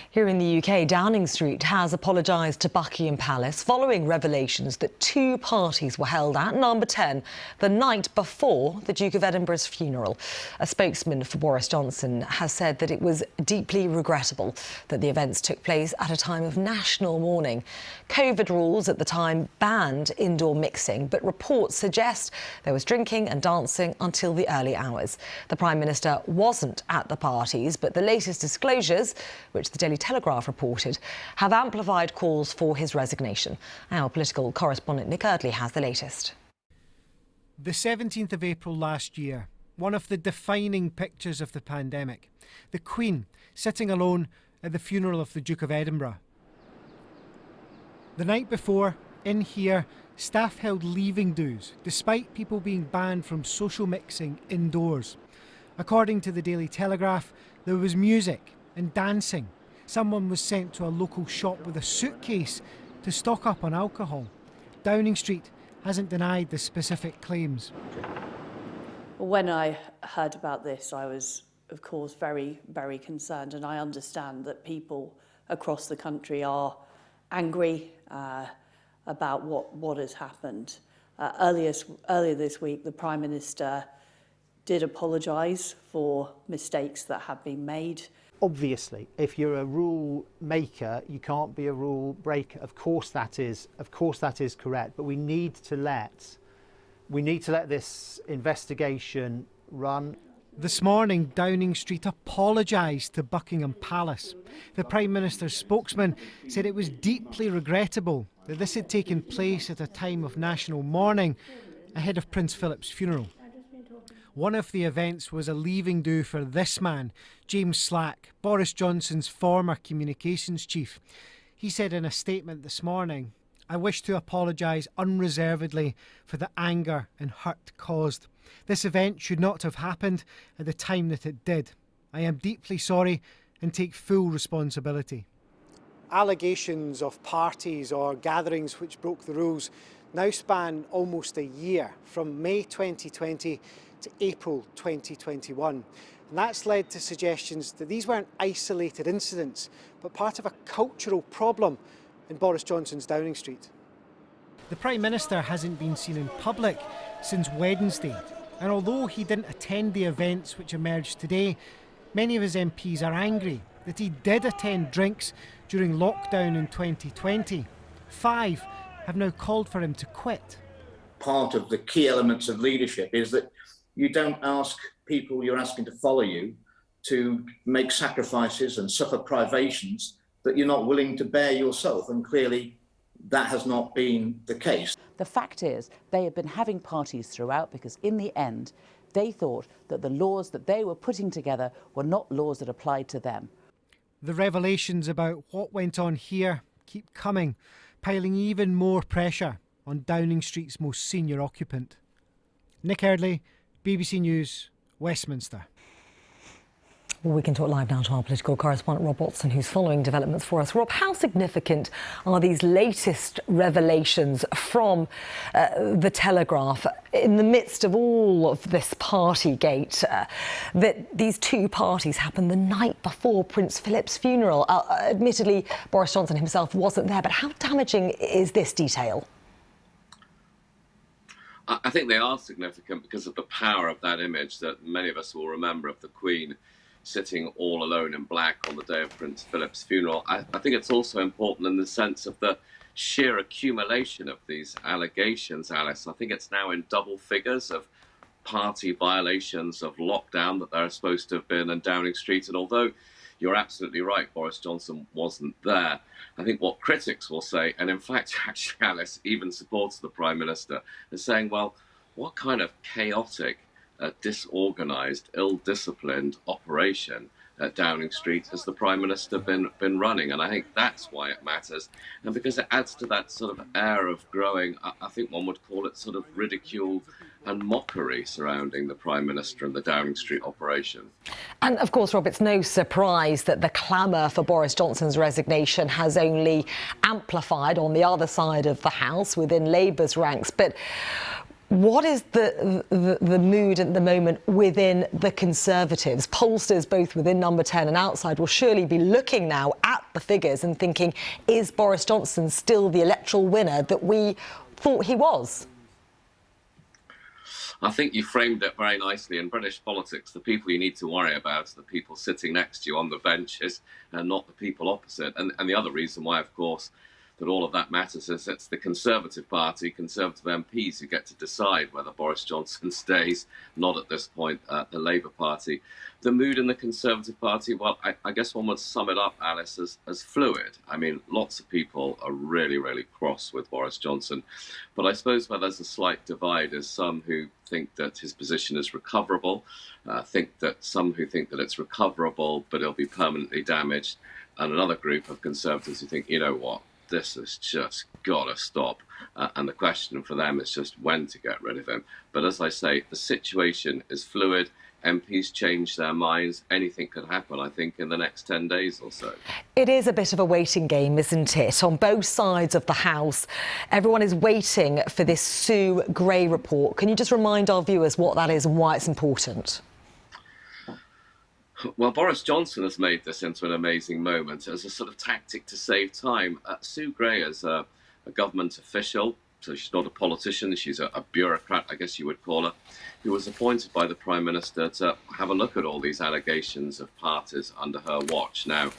Here in the UK, Downing Street has apologised to Buckingham Palace following revelations that two parties were held at number 10 the night before the Duke of Edinburgh's funeral. A spokesman for Boris Johnson has said that it was deeply regrettable that the events took place at a time of national mourning. COVID rules at the time banned indoor mixing, but reports suggest there was drinking and dancing until the early hours. The Prime Minister wasn't at the parties, but the latest disclosures, which the Daily Telegraph reported, have amplified calls for his resignation. Our political correspondent Nick Eardley has the latest. The 17th of April last year, one of the defining pictures of the pandemic. The Queen sitting alone at the funeral of the Duke of Edinburgh. The night before, in here, staff held leaving dues, despite people being banned from social mixing indoors. According to the Daily Telegraph, there was music and dancing. Someone was sent to a local shop with a suitcase to stock up on alcohol. Downing Street hasn't denied the specific claims. When I heard about this, I was, of course, very, very concerned, and I understand that people across the country are angry about what has happened. Earlier this week, the Prime Minister did apologise for mistakes that have been made. Obviously, if you're a rule maker, you can't be a rule breaker. Of course that is correct, but we need to let this investigation run. This morning, Downing Street apologised to Buckingham Palace. The Prime Minister's spokesman said it was deeply regrettable that this had taken place at a time of national mourning ahead of Prince Philip's funeral. One of the events was a leaving do for this man, James Slack, Boris Johnson's former communications chief. He said in a statement this morning, "I wish to apologise unreservedly for the anger and hurt caused. This event should not have happened at the time that it did. I am deeply sorry and take full responsibility." Allegations of parties or gatherings which broke the rules now span almost a year, from May 2020 to April 2021. And that's led to suggestions that these weren't isolated incidents, but part of a cultural problem in Boris Johnson's Downing Street. The Prime Minister hasn't been seen in public since Wednesday, and although he didn't attend the events which emerged today, many of his MPs are angry that he did attend drinks during lockdown in 2020. 5 have now called for him to quit. Part of the key elements of leadership is that you don't ask people you're asking to follow you to make sacrifices and suffer privations that you're not willing to bear yourself, and clearly that has not been the case. The fact is, they have been having parties throughout because in the end, they thought that the laws that they were putting together were not laws that applied to them. The revelations about what went on here keep coming, piling even more pressure on Downing Street's most senior occupant. Nick Eardley, BBC News, Westminster. Well, we can talk live now to our political correspondent Rob Watson, who's following developments for us. Rob, how significant are these latest revelations from the Telegraph in the midst of all of this Partygate, that these two parties happened the night before Prince Philip's funeral? Admittedly, Boris Johnson himself wasn't there, but how damaging is this detail? I think they are significant because of the power of that image that many of us will remember of the Queen sitting all alone in black on the day of Prince Philip's funeral. I think it's also important in the sense of the sheer accumulation of these allegations, Alice. I think it's now in double figures of party violations of lockdown that there are supposed to have been in Downing Street. And although you're absolutely right, Boris Johnson wasn't there, I think what critics will say, and in fact, actually, Alice even supports the Prime Minister, is saying, well, what kind of chaotic, disorganised, ill-disciplined operation at Downing Street has the Prime Minister been running? And I think that's why it matters. And because it adds to that sort of air of growing, I think one would call it sort of ridicule and mockery surrounding the Prime Minister and the Downing Street operation. And of course, Rob, it's no surprise that the clamour for Boris Johnson's resignation has only amplified on the other side of the House within Labour's ranks. But What is the mood at the moment within the Conservatives? Pollsters, both within Number 10 and outside, will surely be looking now at the figures and thinking, is Boris Johnson still the electoral winner that we thought he was? I think you framed it very nicely. In British politics, the people you need to worry about are the people sitting next to you on the benches and not the people opposite. And the other reason why, of course, that all of that matters is it's the Conservative Party, Conservative MPs who get to decide whether Boris Johnson stays, not at this point the Labour Party. The mood in the Conservative Party, well, I guess one would sum it up, Alice, as fluid. I mean, lots of people are really, really cross with Boris Johnson. But I suppose where there's a slight divide is some who think that his position is recoverable, some who think that it's recoverable, but it'll be permanently damaged, and another group of Conservatives who think, you know what, this has just got to stop. And the question for them is just when to get rid of him. But as I say, the situation is fluid. MPs change their minds. Anything could happen, I think, in the next 10 days or so. It is a bit of a waiting game, isn't it? On both sides of the House, everyone is waiting for this Sue Gray report. Can you just remind our viewers what that is and why it's important? Well, Boris Johnson has made this into an amazing moment as a sort of tactic to save time. Sue Gray is a government official, so she's not a politician, she's a bureaucrat, I guess you would call her, who was appointed by the Prime Minister to have a look at all these allegations of parties under her watch. Now,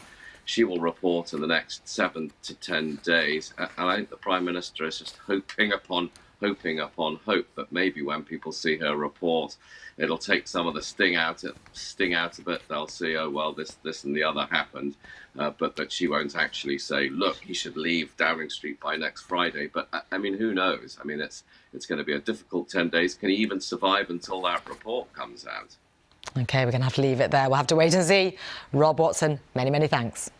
she will report in the next 7 to 10 days, and I think the Prime Minister is just hoping upon hope that maybe when people see her report, it'll take some of the sting out of it. They'll see, oh, well, this and the other happened, but that she won't actually say, look, he should leave Downing Street by next Friday. But, I mean, who knows? I mean, it's going to be a difficult 10 days. Can he even survive until that report comes out? OK, we're going to have to leave it there. We'll have to wait and see. Rob Watson, many, many thanks.